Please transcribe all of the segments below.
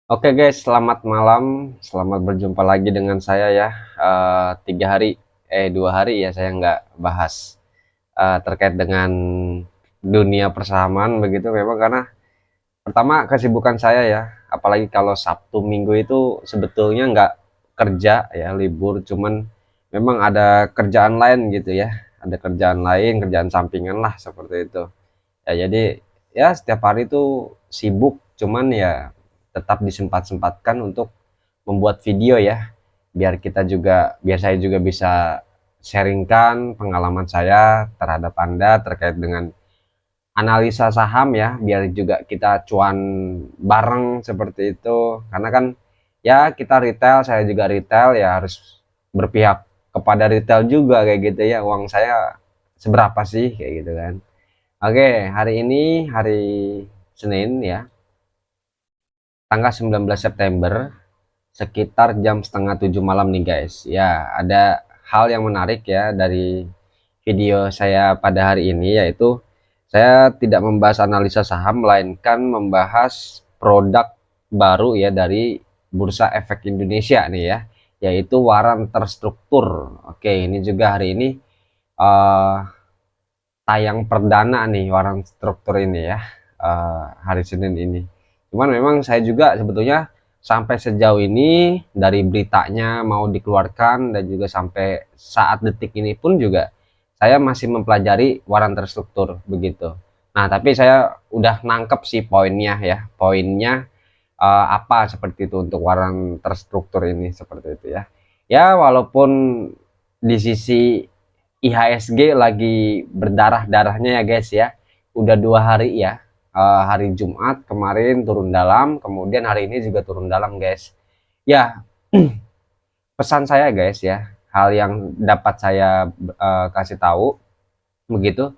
Oke guys, selamat malam, selamat berjumpa lagi dengan saya ya. 2 hari ya saya nggak bahas terkait dengan dunia persahaman begitu. Memang karena pertama kesibukan saya ya, apalagi kalau Sabtu Minggu itu sebetulnya nggak kerja ya, libur, cuman memang ada kerjaan lain gitu ya, ada kerjaan lain, kerjaan sampingan lah seperti itu. Ya jadi ya setiap hari itu sibuk, cuman ya tetap disempat-sempatkan untuk membuat video ya, biar saya juga bisa sharingkan pengalaman saya terhadap Anda terkait dengan analisa saham ya, biar juga kita cuan bareng seperti itu. Karena kan ya kita retail, saya juga retail ya, harus berpihak kepada retail juga kayak gitu ya. Uang saya seberapa sih kayak gitu kan. Oke, hari ini hari Senin ya, tanggal 19 September sekitar jam setengah 7 malam nih guys. Ya, ada hal yang menarik ya dari video saya pada hari ini, yaitu saya tidak membahas analisa saham melainkan membahas produk baru ya dari Bursa Efek Indonesia nih ya, yaitu waran terstruktur. Oke, ini juga hari ini eh, tayang perdana nih waran struktur ini ya, hari Senin ini. Cuman memang saya juga sebetulnya sampai sejauh ini dari beritanya mau dikeluarkan dan juga sampai saat detik ini pun juga saya masih mempelajari waran terstruktur begitu. Nah, tapi saya udah nangkep sih poinnya ya, poinnya apa seperti itu untuk waran terstruktur ini seperti itu ya. Ya walaupun di sisi IHSG lagi berdarah-darahnya ya guys ya. Udah 2 hari ya. Hari Jumat kemarin turun dalam, kemudian hari ini juga turun dalam guys. Ya, pesan saya guys ya, hal yang dapat saya kasih tahu begitu,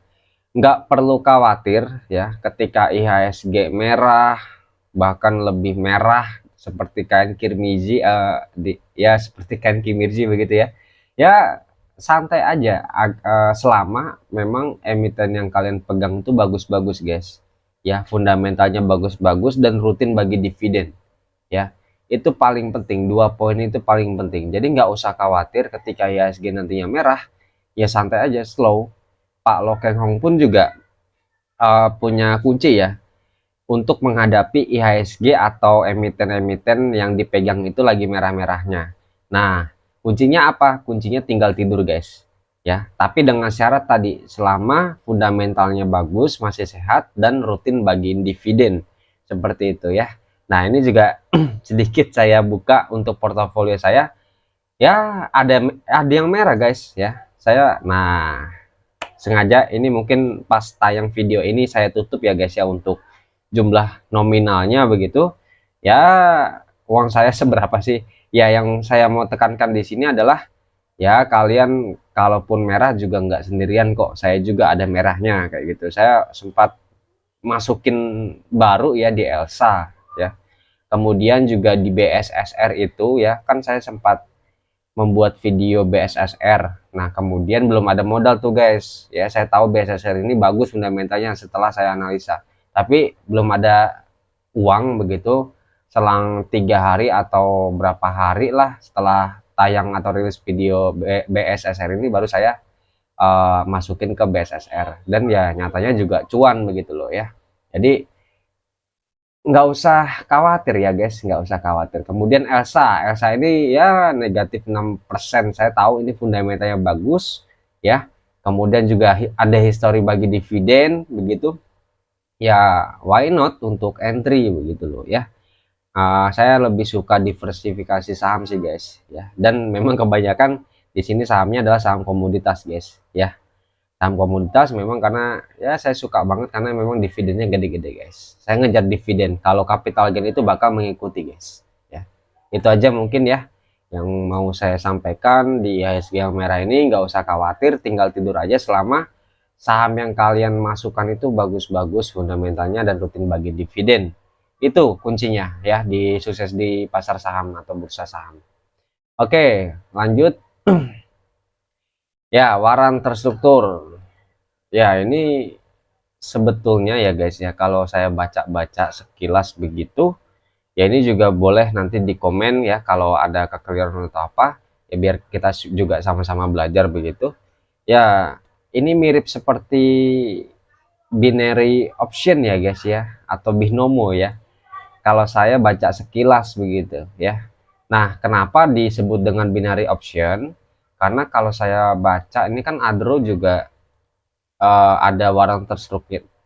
nggak perlu khawatir ya ketika IHSG merah, bahkan lebih merah seperti kain kirmizi, ya seperti kain kimirji begitu ya. Ya santai aja, selama memang emiten yang kalian pegang itu bagus-bagus guys. Ya fundamentalnya bagus-bagus dan rutin bagi dividen ya. Itu paling penting, 2 poin itu paling penting. Jadi nggak usah khawatir ketika IHSG nantinya merah, ya santai aja, slow. Pak Lo Keng Hong pun juga punya kunci ya untuk menghadapi IHSG atau emiten-emiten yang dipegang itu lagi merah-merahnya. Nah, kuncinya apa? Kuncinya tinggal tidur guys. Ya, tapi dengan syarat tadi selama fundamentalnya bagus, masih sehat dan rutin bagiin dividen. Seperti itu ya. Nah, ini juga sedikit saya buka untuk portofolio saya. Ya, ada yang merah guys ya. Sengaja ini mungkin pas tayang video ini saya tutup ya guys ya untuk jumlah nominalnya begitu ya. Uang saya seberapa sih ya, yang saya mau tekankan di sini adalah ya kalian kalaupun merah juga nggak sendirian kok, saya juga ada merahnya kayak gitu. Saya sempat masukin baru ya di Elsa ya, kemudian juga di BSSR itu ya kan saya sempat membuat video BSSR. Nah, kemudian belum ada modal tuh guys. Ya, saya tahu BSSR ini bagus fundamentalnya setelah saya analisa. Tapi belum ada uang begitu. Selang 3 hari atau berapa hari lah setelah tayang atau rilis video BSSR ini baru saya masukin ke BSSR. Dan ya nyatanya juga cuan begitu loh ya. Jadi nggak usah khawatir ya guys, nggak usah khawatir. Kemudian Elsa ini ya negatif 6%, saya tahu ini fundamentalnya bagus ya. Kemudian juga ada histori bagi dividen begitu ya, why not untuk entry begitu loh ya. Saya lebih suka diversifikasi saham sih guys ya, dan memang kebanyakan di sini sahamnya adalah saham komoditas guys ya. Saham komoditas memang karena ya saya suka banget karena memang dividennya gede-gede guys. Saya ngejar dividen. Kalau capital gain itu bakal mengikuti guys. Ya, itu aja mungkin ya yang mau saya sampaikan di IHSG yang merah ini. Nggak usah khawatir, tinggal tidur aja selama saham yang kalian masukkan itu bagus-bagus fundamentalnya dan rutin bagi dividen. Itu kuncinya ya di sukses di pasar saham atau bursa saham. Oke, lanjut. Ya, waran terstruktur. Ya, ini sebetulnya ya guys ya, kalau saya baca-baca sekilas begitu Ya ini juga boleh nanti di komen ya kalau ada kekeliruan atau apa, ya biar kita juga sama-sama belajar begitu. Ya, ini mirip seperti binary option ya guys ya, atau binomo ya. Kalau saya baca sekilas begitu ya. Nah, kenapa disebut dengan binary option? Karena kalau saya baca ini kan Adro juga ada warna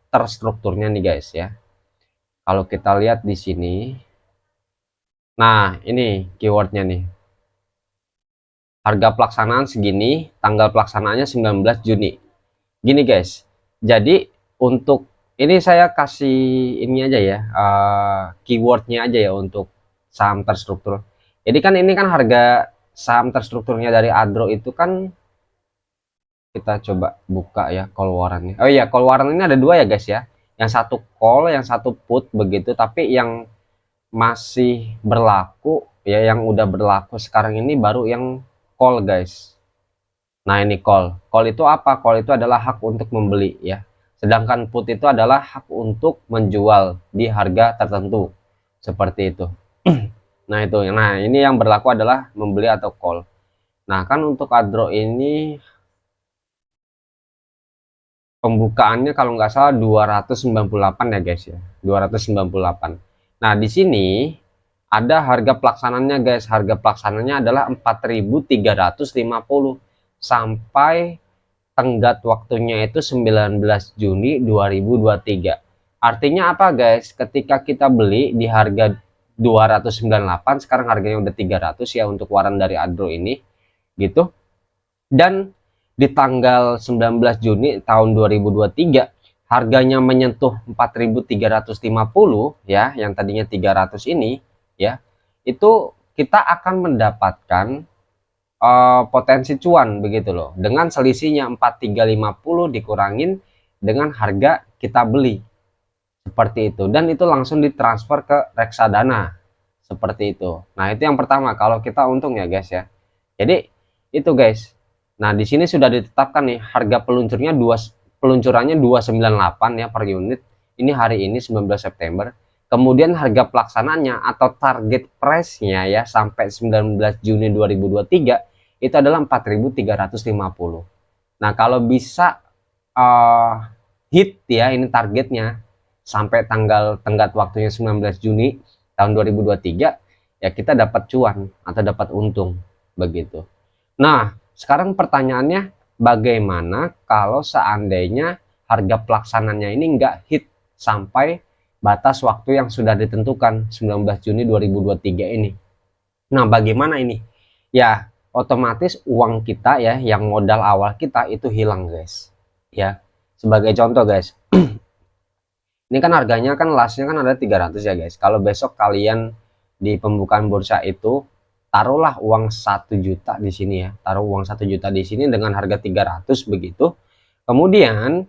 terstrukturnya nih guys ya. Kalau kita lihat di sini, nah ini keywordnya nih. Harga pelaksanaan segini, tanggal pelaksanaannya 19 Juni. Gini guys, jadi untuk ini saya kasih ini aja ya, keywordnya aja ya untuk saham terstruktur. Jadi kan ini kan harga saham terstrukturnya dari Adro itu kan, kita coba buka ya call warrantnya. Oh iya, call warrant ini ada dua ya guys ya. Yang satu call, yang satu put begitu. Tapi yang masih berlaku ya, yang udah berlaku sekarang ini baru yang call guys. Nah ini call. Call itu apa? Call itu adalah hak untuk membeli ya. Sedangkan put itu adalah hak untuk menjual di harga tertentu. Seperti itu. Nah itu. Nah ini yang berlaku adalah membeli atau call. Nah kan untuk Adro ini pembukaannya kalau nggak salah 298 ya guys ya. 298. Nah di sini ada harga pelaksananya guys. Harga pelaksananya adalah 4.350 sampai tenggat waktunya itu 19 Juni 2023. Artinya apa guys? Ketika kita beli di harga 298, sekarang harganya udah 300 ya untuk waran dari Adro ini gitu. Dan di tanggal 19 Juni tahun 2023 harganya menyentuh 4.350 ya, yang tadinya 300 ini ya. Itu kita akan mendapatkan potensi cuan begitu loh, dengan selisihnya 4350 dikurangin dengan harga kita beli, seperti itu. Dan itu langsung ditransfer ke reksadana seperti itu. Nah itu yang pertama kalau kita untung ya guys ya. Jadi itu guys. Nah di sini sudah ditetapkan nih harga peluncurannya 298 ya per unit. Ini hari ini 19 September. Kemudian harga pelaksanaannya atau target price-nya ya sampai 19 Juni 2023 itu adalah 4.350. Nah kalau bisa hit ya, ini targetnya sampai tenggat waktunya 19 Juni tahun 2023 ya, kita dapat cuan atau dapat untung begitu. Nah sekarang pertanyaannya, bagaimana kalau seandainya harga pelaksananya ini enggak hit sampai batas waktu yang sudah ditentukan 19 Juni 2023 ini? Nah bagaimana ini ya? Otomatis uang kita ya, yang modal awal kita itu hilang guys ya. Sebagai contoh guys, ini kan harganya kan lastnya kan ada 300 ya guys. Kalau besok kalian di pembukaan bursa itu taruhlah uang 1 juta di sini ya, taruh uang 1 juta di sini dengan harga 300 begitu. Kemudian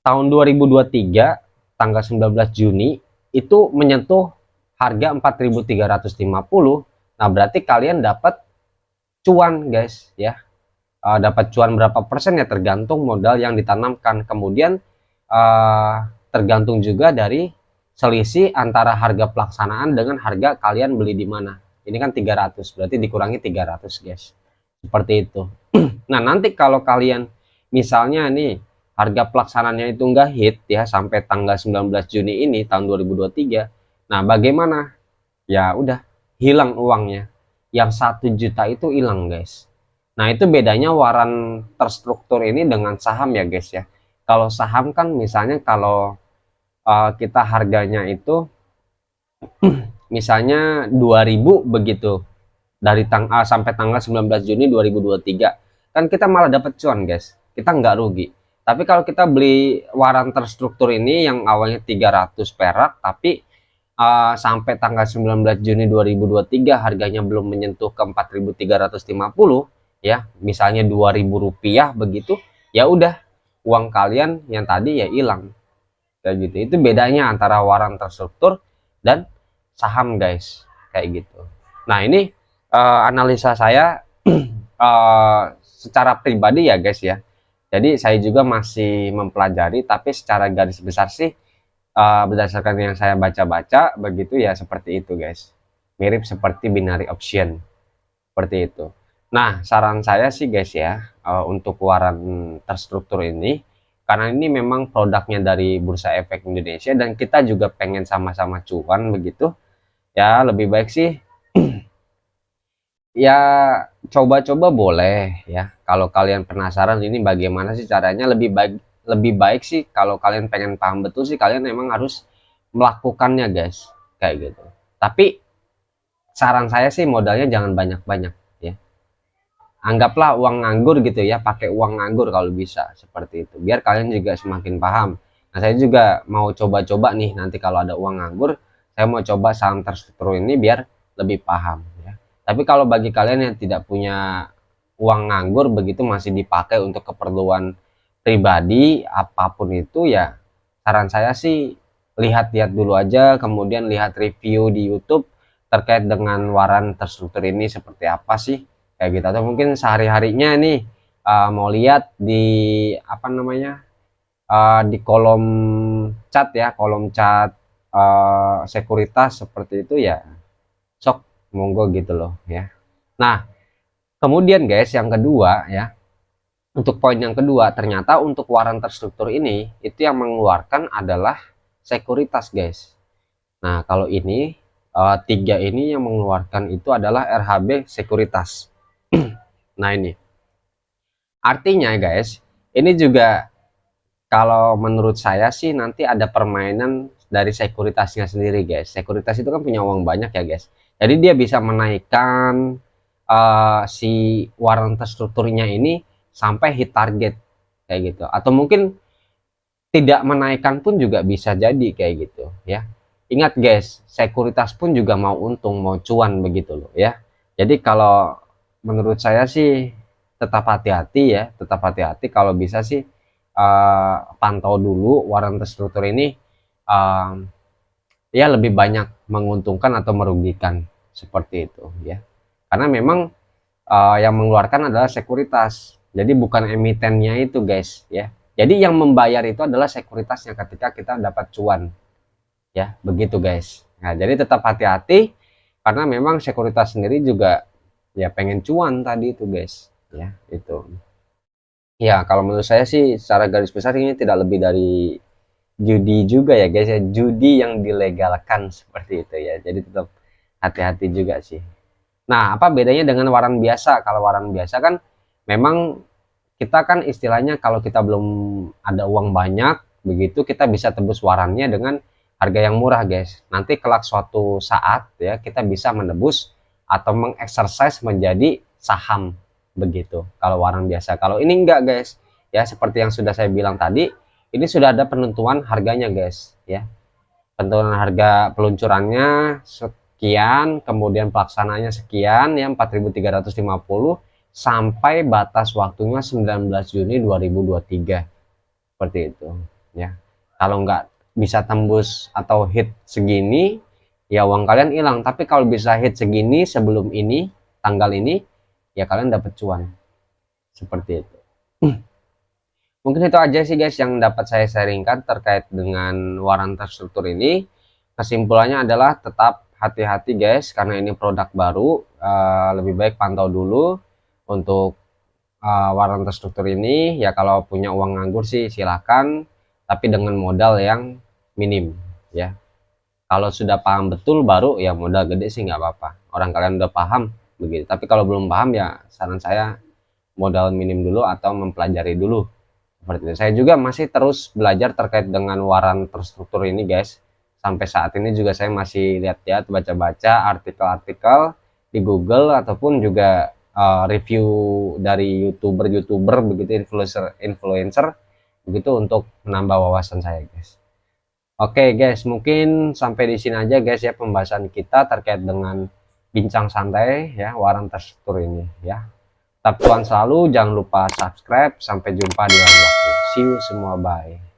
tahun 2023 tanggal 19 Juni itu menyentuh harga 4.350. Nah berarti kalian dapat cuan guys ya. Dapat cuan berapa persen ya tergantung modal yang ditanamkan. Kemudian tergantung juga dari selisih antara harga pelaksanaan dengan harga kalian beli di mana. Ini kan 300, berarti dikurangi 300 guys. Seperti itu. Nah nanti kalau kalian misalnya nih harga pelaksanaannya itu enggak hit ya sampai tanggal 19 Juni ini tahun 2023. Nah bagaimana? Ya udah, hilang uangnya. Yang 1 juta itu hilang guys. Nah itu bedanya waran terstruktur ini dengan saham ya guys ya. Kalau saham kan misalnya kalau kita harganya itu misalnya 2000 begitu dari sampai tanggal 19 Juni 2023 kan kita malah dapat cuan guys, kita nggak rugi. Tapi kalau kita beli waran terstruktur ini yang awalnya 300 perak tapi sampai tanggal 19 Juni 2023 harganya belum menyentuh ke 4.350 ya, misalnya 2.000 rupiah begitu, ya udah uang kalian yang tadi ya hilang kayak gitu. Itu bedanya antara waran terstruktur dan saham guys, kayak gitu. Nah ini analisa saya secara pribadi ya guys ya. Jadi saya juga masih mempelajari, tapi secara garis besar sih berdasarkan yang saya baca-baca begitu ya, seperti itu guys, mirip seperti binary option seperti itu. Nah, saran saya sih guys ya, untuk waran terstruktur ini, karena ini memang produknya dari Bursa Efek Indonesia dan kita juga pengen sama-sama cuan begitu ya, lebih baik sih ya coba-coba boleh ya. Kalau kalian penasaran ini bagaimana sih caranya, lebih baik sih kalau kalian pengen paham betul sih, kalian memang harus melakukannya guys, kayak gitu. Tapi saran saya sih modalnya jangan banyak-banyak ya. Anggaplah uang nganggur gitu ya, pakai uang nganggur kalau bisa, seperti itu. Biar kalian juga semakin paham. Nah, saya juga mau coba-coba nih, nanti kalau ada uang nganggur, saya mau coba saham terstruktur ini biar lebih paham ya. Tapi kalau bagi kalian yang tidak punya uang nganggur begitu, masih dipakai untuk keperluan pribadi apapun itu ya, saran saya sih lihat-lihat dulu aja, kemudian lihat review di YouTube terkait dengan waran terstruktur ini seperti apa sih, kayak gitu. Atau mungkin sehari-harinya nih mau lihat di apa namanya, di kolom chat ya, kolom chat sekuritas seperti itu ya, sok monggo gitu loh ya. Nah, kemudian guys, yang kedua ya, untuk poin yang kedua, ternyata untuk waran terstruktur ini itu yang mengeluarkan adalah sekuritas guys. Nah, kalau ini tiga ini yang mengeluarkan itu adalah RHB Sekuritas. Nah, ini artinya guys, ini juga kalau menurut saya sih nanti ada permainan dari sekuritasnya sendiri guys. Sekuritas itu kan punya uang banyak ya guys. Jadi dia bisa menaikkan si waran terstrukturnya ini sampai hit target kayak gitu. Atau mungkin tidak menaikkan pun juga bisa jadi kayak gitu ya. Ingat guys, sekuritas pun juga mau untung, mau cuan begitu loh ya. Jadi kalau menurut saya sih tetap hati-hati ya, tetap hati-hati, kalau bisa sih pantau dulu waran terstruktur ini uh, ya lebih banyak menguntungkan atau merugikan seperti itu ya. Karena memang yang mengeluarkan adalah sekuritas. Jadi bukan emitennya itu guys ya. Jadi yang membayar itu adalah sekuritasnya ketika kita dapat cuan ya, begitu guys. Nah, jadi tetap hati-hati karena memang sekuritas sendiri juga ya pengen cuan tadi itu guys ya, itu. Ya, kalau menurut saya sih secara garis besar ini tidak lebih dari judi juga ya guys ya, judi yang dilegalkan seperti itu ya. Jadi tetap hati-hati juga sih. Nah, apa bedanya dengan waran biasa? Kalau waran biasa kan memang kita kan istilahnya kalau kita belum ada uang banyak begitu, kita bisa tebus warannya dengan harga yang murah guys. Nanti kelak suatu saat ya kita bisa menebus atau mengeksersis menjadi saham begitu kalau waran biasa. Kalau ini enggak guys ya, seperti yang sudah saya bilang tadi, ini sudah ada penentuan harganya guys ya. Penentuan harga peluncurannya sekian, kemudian pelaksananya sekian ya, 4.350 sampai batas waktunya 19 Juni 2023 seperti itu ya. Kalau nggak bisa tembus atau hit segini ya uang kalian hilang, tapi kalau bisa hit segini sebelum ini, tanggal ini, ya kalian dapat cuan seperti itu. Mungkin itu aja sih guys yang dapat saya sharingkan terkait dengan waran terstruktur ini. Kesimpulannya adalah tetap hati-hati guys, karena ini produk baru, lebih baik pantau dulu untuk waran terstruktur ini ya. Kalau punya uang nganggur sih silakan, tapi dengan modal yang minim ya. Kalau sudah paham betul baru ya modal gede sih nggak apa-apa, orang kalian udah paham begitu. Tapi kalau belum paham ya saran saya modal minim dulu atau mempelajari dulu seperti itu. Saya juga masih terus belajar terkait dengan waran terstruktur ini guys. Sampai saat ini juga saya masih lihat-lihat, baca-baca artikel-artikel di Google ataupun juga review dari youtuber begitu, influencer begitu, untuk menambah wawasan saya guys. Oke guys, mungkin sampai di sini aja guys ya pembahasan kita terkait dengan bincang santai ya waran terstruktur ini ya. Tetap cuan selalu, jangan lupa subscribe. Sampai jumpa di lain waktu. See you semua, bye.